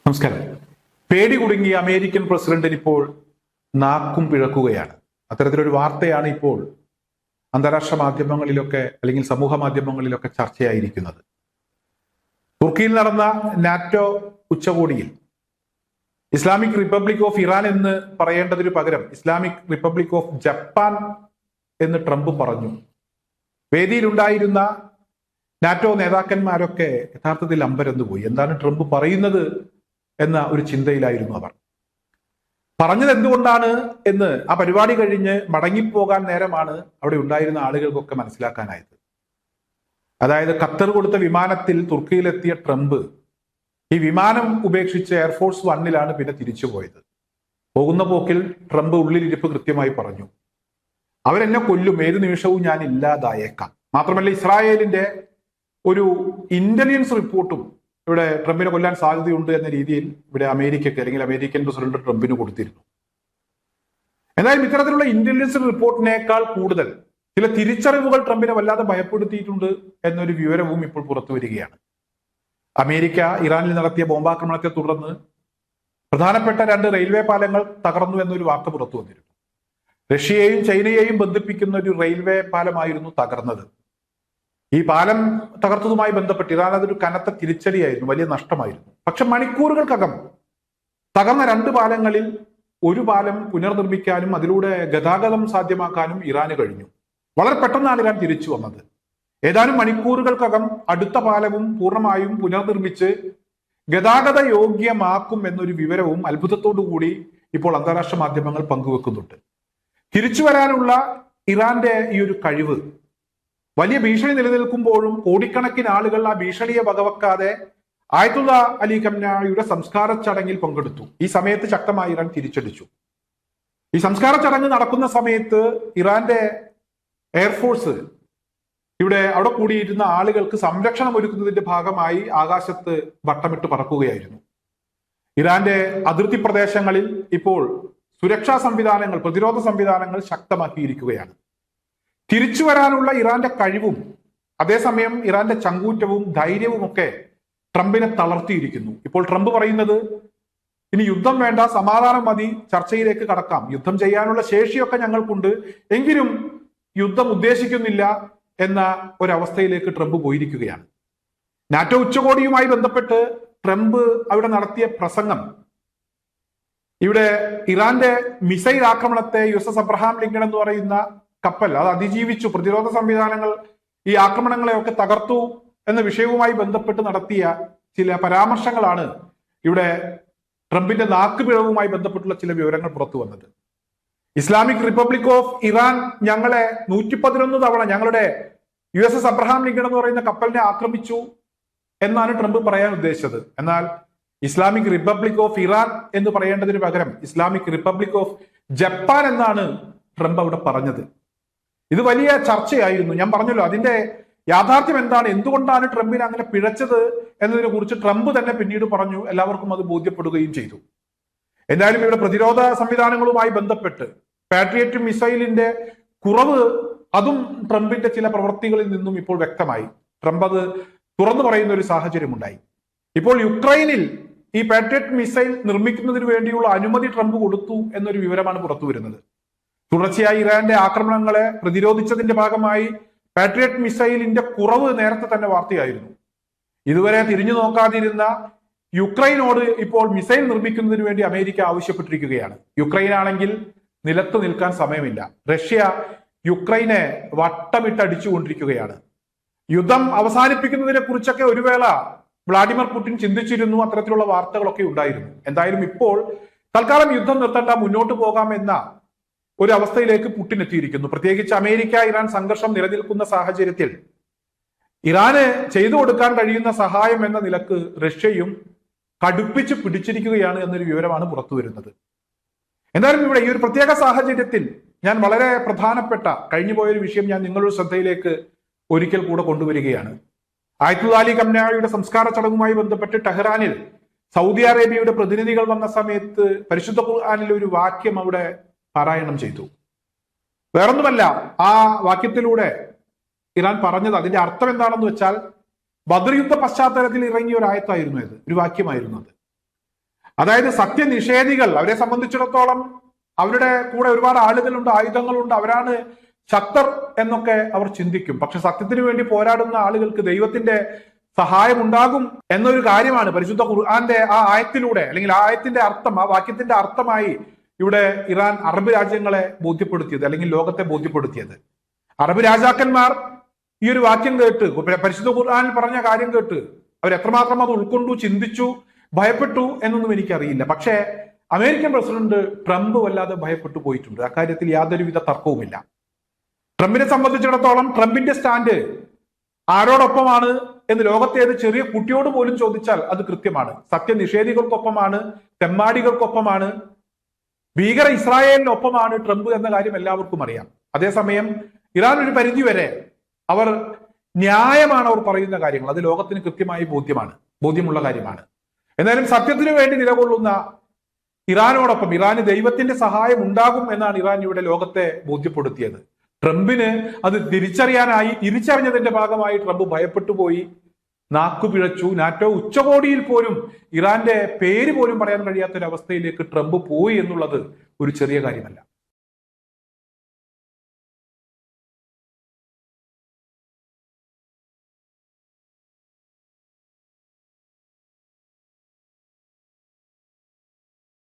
നമസ്കാരം. പേടി കുടുങ്ങിയ അമേരിക്കൻ പ്രസിഡന്റിന് ഇപ്പോൾ നാക്കും പിഴക്കുകയാണ്. അത്തരത്തിലൊരു വാർത്തയാണ് ഇപ്പോൾ അന്താരാഷ്ട്ര മാധ്യമങ്ങളിലൊക്കെ അല്ലെങ്കിൽ സമൂഹ മാധ്യമങ്ങളിലൊക്കെ ചർച്ചയായിരിക്കുന്നത്. തുർക്കിയിൽ നടന്ന നാറ്റോ ഉച്ചകോടിയിൽ ഇസ്ലാമിക് റിപ്പബ്ലിക് ഓഫ് ഇറാൻ എന്ന് പറയേണ്ടതിനു പകരം ഇസ്ലാമിക് റിപ്പബ്ലിക് ഓഫ് ജപ്പാൻ എന്ന് ട്രംപ് പറഞ്ഞു. വേദിയിലുണ്ടായിരുന്ന നാറ്റോ നേതാക്കന്മാരൊക്കെ യഥാർത്ഥത്തിൽ അമ്പരന്ന് പോയി. എന്താണ് ട്രംപ് പറയുന്നത് എന്ന ഒരു ചിന്തയിലായിരുന്നു അവർ. പറഞ്ഞത് എന്തുകൊണ്ടാണ് എന്ന് ആ പരിപാടി കഴിഞ്ഞ് മടങ്ങിപ്പോകാൻ നേരമാണ് അവിടെ ഉണ്ടായിരുന്ന ആളുകൾക്കൊക്കെ മനസ്സിലാക്കാനായത്. അതായത് ഖത്തർ കൊടുത്ത വിമാനത്തിൽ തുർക്കിയിലെത്തിയ ട്രംപ് ഈ വിമാനം ഉപേക്ഷിച്ച് എയർഫോഴ്സ് വണ്ണിലാണ് പിന്നെ തിരിച്ചുപോയത്. പോകുന്ന പോക്കിൽ ട്രംപ് ഉള്ളിലിരിപ്പ് കൃത്യമായി പറഞ്ഞു, അവരെന്നെ കൊല്ലും, ഏത് നിമിഷവും ഞാൻ ഇല്ലാതായേക്കാം. മാത്രമല്ല ഇസ്രായേലിന്റെ ഒരു ഇന്റലിജൻസ് റിപ്പോർട്ടും ഇവിടെ ട്രംപിനെ കൊല്ലാൻ സാധ്യതയുണ്ട് എന്ന രീതിയിൽ ഇവിടെ അമേരിക്കയ്ക്ക് അല്ലെങ്കിൽ അമേരിക്കൻ പ്രസിഡന്റ് ട്രംപിന് കൊടുത്തിരുന്നു. എന്നാലും ഇത്തരത്തിലുള്ള ഇന്റലിജൻസ് റിപ്പോർട്ടിനേക്കാൾ കൂടുതൽ ചില തിരിച്ചറിവുകൾ ട്രംപിനെ വല്ലാതെ ഭയപ്പെടുത്തിയിട്ടുണ്ട് എന്നൊരു വിവരവും ഇപ്പോൾ പുറത്തു വരികയാണ്. അമേരിക്ക ഇറാനിൽ നടത്തിയ ബോംബാക്രമണത്തെ തുടർന്ന് പ്രധാനപ്പെട്ട 2 റെയിൽവേ പാലങ്ങൾ തകർന്നു എന്നൊരു വാർത്ത പുറത്തു വന്നിരുന്നു. റഷ്യയെയും ചൈനയെയും ബന്ധിപ്പിക്കുന്ന ഒരു റെയിൽവേ പാലമായിരുന്നു തകർന്നത്. ഈ പാലം തകർത്തതുമായി ബന്ധപ്പെട്ട് ഇറാൻ അതൊരു കനത്ത തിരിച്ചടിയായിരുന്നു, വലിയ നഷ്ടമായിരുന്നു. പക്ഷെ മണിക്കൂറുകൾക്കകം തകർന്ന 2 പാലങ്ങളിൽ ഒരു പാലം പുനർനിർമ്മിക്കാനും അതിലൂടെ ഗതാഗതം സാധ്യമാക്കാനും ഇറാന് കഴിഞ്ഞു. വളരെ പെട്ടെന്നാണ് ഇറാൻ തിരിച്ചു വന്നത്. ഏതാനും മണിക്കൂറുകൾക്കകം അടുത്ത പാലവും പൂർണ്ണമായും പുനർനിർമ്മിച്ച് ഗതാഗത യോഗ്യമാക്കും എന്നൊരു വിവരവും അത്ഭുതത്തോടു കൂടി ഇപ്പോൾ അന്താരാഷ്ട്ര മാധ്യമങ്ങൾ പങ്കുവെക്കുന്നുണ്ട്. തിരിച്ചു വരാനുള്ള ഇറാന്റെ ഈ ഒരു കഴിവ് വലിയ ഭീഷണി നിലനിൽക്കുമ്പോഴും കോടിക്കണക്കിന് ആളുകൾ ആ ഭീഷണിയെ വകവെക്കാതെ ആയത്തുള്ള അലി ഖംനായുടെ സംസ്കാര ചടങ്ങിൽ പങ്കെടുത്തു. ഈ സമയത്ത് ശക്തമായി ഇറാൻ തിരിച്ചടിച്ചു. ഈ സംസ്കാര ചടങ്ങ് നടക്കുന്ന സമയത്ത് ഇറാന്റെ എയർഫോഴ്സ് അവിടെ കൂടിയിരുന്ന ആളുകൾക്ക് സംരക്ഷണം ഒരുക്കുന്നതിന്റെ ഭാഗമായി ആകാശത്ത് വട്ടമിട്ട് പറക്കുകയായിരുന്നു. ഇറാന്റെ അതിർത്തി പ്രദേശങ്ങളിൽ ഇപ്പോൾ സുരക്ഷാ സംവിധാനങ്ങൾ, പ്രതിരോധ സംവിധാനങ്ങൾ ശക്തമാക്കിയിരിക്കുകയാണ്. തിരിച്ചു വരാനുള്ള ഇറാന്റെ കഴിവും അതേസമയം ഇറാന്റെ ചങ്കൂറ്റവും ധൈര്യവും ഒക്കെ ട്രംപിനെ തളർത്തിയിരിക്കുന്നു. ഇപ്പോൾ ട്രംപ് പറയുന്നത് ഇനി യുദ്ധം വേണ്ട, സമാധാനം മതി, ചർച്ചയിലേക്ക് കടക്കാം, യുദ്ധം ചെയ്യാനുള്ള ശേഷിയൊക്കെ ഞങ്ങൾക്കുണ്ട്, എങ്കിലും യുദ്ധം ഉദ്ദേശിക്കുന്നില്ല എന്ന ഒരവസ്ഥയിലേക്ക് ട്രംപ് പോയിരിക്കുകയാണ്. നാറ്റോ ഉച്ചകോടിയുമായി ബന്ധപ്പെട്ട് ട്രംപ് അവിടെ നടത്തിയ പ്രസംഗം ഇവിടെ ഇറാന്റെ മിസൈൽ ആക്രമണത്തെ USS അബ്രഹാം ലിങ്കൺ എന്ന് പറയുന്ന കപ്പൽ അത് അതിജീവിച്ചു, പ്രതിരോധ സംവിധാനങ്ങൾ ഈ ആക്രമണങ്ങളെയൊക്കെ തകർത്തു എന്ന വിഷയവുമായി ബന്ധപ്പെട്ട് നടത്തിയ ചില പരാമർശങ്ങളാണ് ഇവിടെ ട്രംപിന്റെ നാക്കുപിഴവുമായി ബന്ധപ്പെട്ടുള്ള ചില വിവരങ്ങൾ പുറത്തു വന്നത്. ഇസ്ലാമിക് റിപ്പബ്ലിക് ഓഫ് ഇറാൻ ഞങ്ങളെ 111 തവണ ഞങ്ങളുടെ USS അബ്രഹാം ലിങ്കൺ എന്ന് പറയുന്ന കപ്പലിനെ ആക്രമിച്ചു എന്നാണ് ട്രംപ് പറയാൻ ഉദ്ദേശിച്ചത്. എന്നാൽ ഇസ്ലാമിക് റിപ്പബ്ലിക് ഓഫ് ഇറാൻ എന്ന് പറയേണ്ടതിന് പകരം ഇസ്ലാമിക് റിപ്പബ്ലിക് ഓഫ് ജപ്പാൻ എന്നാണ് ട്രംപ് അവിടെ പറഞ്ഞത്. ഇത് വലിയ ചർച്ചയായിരുന്നു. ഞാൻ പറഞ്ഞല്ലോ, അതിന്റെ യാഥാർത്ഥ്യം എന്താണ്, എന്തുകൊണ്ടാണ് ട്രംപിനെ അങ്ങനെ പിഴച്ചത് എന്നതിനെ കുറിച്ച് ട്രംപ് തന്നെ പിന്നീട് പറഞ്ഞു. എല്ലാവർക്കും അത് ബോധ്യപ്പെടുകയും ചെയ്തു. എന്തായാലും ഇവിടെ പ്രതിരോധ സംവിധാനങ്ങളുമായി ബന്ധപ്പെട്ട് പാട്രിയറ്റ് മിസൈലിന്റെ കുറവ് അതും ട്രംപിന്റെ ചില പ്രവൃത്തികളിൽ നിന്നും ഇപ്പോൾ വ്യക്തമായി. ട്രംപ് അത് തുറന്നു പറയുന്ന ഒരു സാഹചര്യം ഉണ്ടായി. ഇപ്പോൾ യുക്രൈനിൽ ഈ പാട്രിയറ്റ് മിസൈൽ നിർമ്മിക്കുന്നതിന് വേണ്ടിയുള്ള അനുമതി ട്രംപ് കൊടുത്തു എന്നൊരു വിവരമാണ് പുറത്തു വരുന്നത്. തുടർച്ചയായി ഇറാന്റെ ആക്രമണങ്ങളെ പ്രതിരോധിച്ചതിന്റെ ഭാഗമായി പാട്രിയറ്റ് മിസൈലിന്റെ കുറവ് നേരത്തെ തന്നെ വാർത്തയായിരുന്നു. ഇതുവരെ തിരിഞ്ഞു നോക്കാതിരുന്ന യുക്രൈനോട് ഇപ്പോൾ മിസൈൽ നിർമ്മിക്കുന്നതിന് വേണ്ടി അമേരിക്ക ആവശ്യപ്പെട്ടിരിക്കുകയാണ്. യുക്രൈൻ ആണെങ്കിൽ നിലത്ത് നിൽക്കാൻ സമയമില്ല. റഷ്യ യുക്രൈനെ വട്ടമിട്ടടിച്ചുകൊണ്ടിരിക്കുകയാണ്. യുദ്ധം അവസാനിപ്പിക്കുന്നതിനെ കുറിച്ചൊക്കെ ഒരു വേള വ്ളാഡിമിർ പുടിൻ ചിന്തിച്ചിരുന്നു. അത്തരത്തിലുള്ള വാർത്തകളൊക്കെ ഉണ്ടായിരുന്നു. എന്തായാലും ഇപ്പോൾ തൽക്കാലം യുദ്ധം നിർത്തണ്ട, മുന്നോട്ട് പോകാം എന്ന ഒരു അവസ്ഥയിലേക്ക് പുടിൻ എത്തിയിരിക്കുന്നു. പ്രത്യേകിച്ച് അമേരിക്ക ഇറാൻ സംഘർഷം നിലനിൽക്കുന്ന സാഹചര്യത്തിൽ ഇറാന് ചെയ്തു കൊടുക്കാൻ കഴിയുന്ന സഹായം എന്ന നിലക്ക് റഷ്യയും കടുപ്പിച്ച് പിടിച്ചിരിക്കുകയാണ് എന്നൊരു വിവരമാണ് പുറത്തു വരുന്നത്. എന്തായാലും ഇവിടെ ഈ ഒരു പ്രത്യേക സാഹചര്യത്തിൽ ഞാൻ വളരെ പ്രധാനപ്പെട്ട കഴിഞ്ഞുപോയൊരു വിഷയം ഞാൻ നിങ്ങളുടെ ശ്രദ്ധയിലേക്ക് ഒരിക്കൽ കൂടെ കൊണ്ടുവരികയാണ്. ആയത്തുള്ള അലി ഖംനായുടെ സംസ്കാര ചടങ്ങുമായി ബന്ധപ്പെട്ട് ടെഹ്റാനിൽ സൗദി അറേബ്യയുടെ പ്രതിനിധികൾ വന്ന സമയത്ത് പരിശുദ്ധ ഖുർആനിലെ ഒരു വാക്യം അവിടെ പാരായണം ചെയ്തു. വേറൊന്നുമല്ല, ആ വാക്യത്തിലൂടെ ഇറാൻ പറഞ്ഞത്, അതിന്റെ അർത്ഥം എന്താണെന്ന് വെച്ചാൽ ബദർ യുദ്ധ പശ്ചാത്തലത്തിൽ ഇറങ്ങിയ ഒരു ആയത്തായിരുന്നു അത്, ഒരു വാക്യമായിരുന്നു അത്. അതായത് സത്യനിഷേധികൾ, അവരെ സംബന്ധിച്ചിടത്തോളം അവരുടെ കൂടെ ഒരുപാട് ആളുകളുണ്ട്, ആയുധങ്ങളുണ്ട്, അവരാണ് ശക്തർ എന്നൊക്കെ അവർ ചിന്തിക്കും. പക്ഷെ സത്യത്തിന് വേണ്ടി പോരാടുന്ന ആളുകൾക്ക് ദൈവത്തിന്റെ സഹായം ഉണ്ടാകും എന്നൊരു കാര്യമാണ് പരിശുദ്ധ ഖുർആന്റെ ആ ആയത്തിലൂടെ, അല്ലെങ്കിൽ ആ ആയത്തിന്റെ അർത്ഥം, ആ വാക്യത്തിന്റെ അർത്ഥമായി ഇവിടെ ഇറാൻ അറബ് രാജ്യങ്ങളെ ബോധ്യപ്പെടുത്തിയത്, അല്ലെങ്കിൽ ലോകത്തെ ബോധ്യപ്പെടുത്തിയത്. അറബ് രാജാക്കന്മാർ ഈ ഒരു വാക്യം കേട്ട്, പരിശുദ്ധ ഖുർആനിൽ പറഞ്ഞ കാര്യം കേട്ട് അവർ എത്രമാത്രം അത് ഉൾക്കൊണ്ടു, ചിന്തിച്ചു, ഭയപ്പെട്ടു എന്നൊന്നും എനിക്കറിയില്ല. പക്ഷേ അമേരിക്കൻ പ്രസിഡന്റ് ട്രംപ് വല്ലാതെ ഭയപ്പെട്ടു പോയിട്ടുണ്ട്. അക്കാര്യത്തിൽ യാതൊരുവിധ തർക്കവുമില്ല. ട്രംപിനെ സംബന്ധിച്ചിടത്തോളം ട്രംപിന്റെ സ്റ്റാൻഡ് ആരോടൊപ്പമാണ് എന്ന് ലോകത്തേത് ചെറിയ കുട്ടിയോട് പോലും ചോദിച്ചാൽ അത് കൃത്യമാണ്. സത്യനിഷേധികൾക്കൊപ്പമാണ്, തെമ്മാടികൾക്കൊപ്പമാണ്, ഭീകര ഇസ്രായേലിനൊപ്പമാണ് ട്രംപ് എന്ന കാര്യം എല്ലാവർക്കും അറിയാം. അതേസമയം ഇറാൻ ഒരു പരിധി വരെ അവർ ന്യായമാണ് അവർ പറയുന്ന കാര്യങ്ങൾ, അത് ലോകത്തിന് കൃത്യമായി ബോധ്യമുള്ള കാര്യമാണ്. എന്നാലും സത്യത്തിനു വേണ്ടി നിലകൊള്ളുന്ന ഇറാനോടൊപ്പം ഇറാന് ദൈവത്തിന്റെ സഹായം ഉണ്ടാകും എന്നാണ് ഇറാൻ ഇവിടെ ലോകത്തെ ബോധ്യപ്പെടുത്തിയത്. ട്രംപിന് അത് തിരിച്ചറിഞ്ഞതിന്റെ ഭാഗമായി ട്രംപ് ഭയപ്പെട്ടു പോയി, നാക്കുപിഴച്ചു. നാറ്റോ ഉച്ചകോടിയിൽ പോലും ഇറാന്റെ പേര് പോലും പറയാൻ കഴിയാത്തൊരവസ്ഥയിലേക്ക് ട്രംപ് പോയി എന്നുള്ളത് ഒരു ചെറിയ കാര്യമല്ല.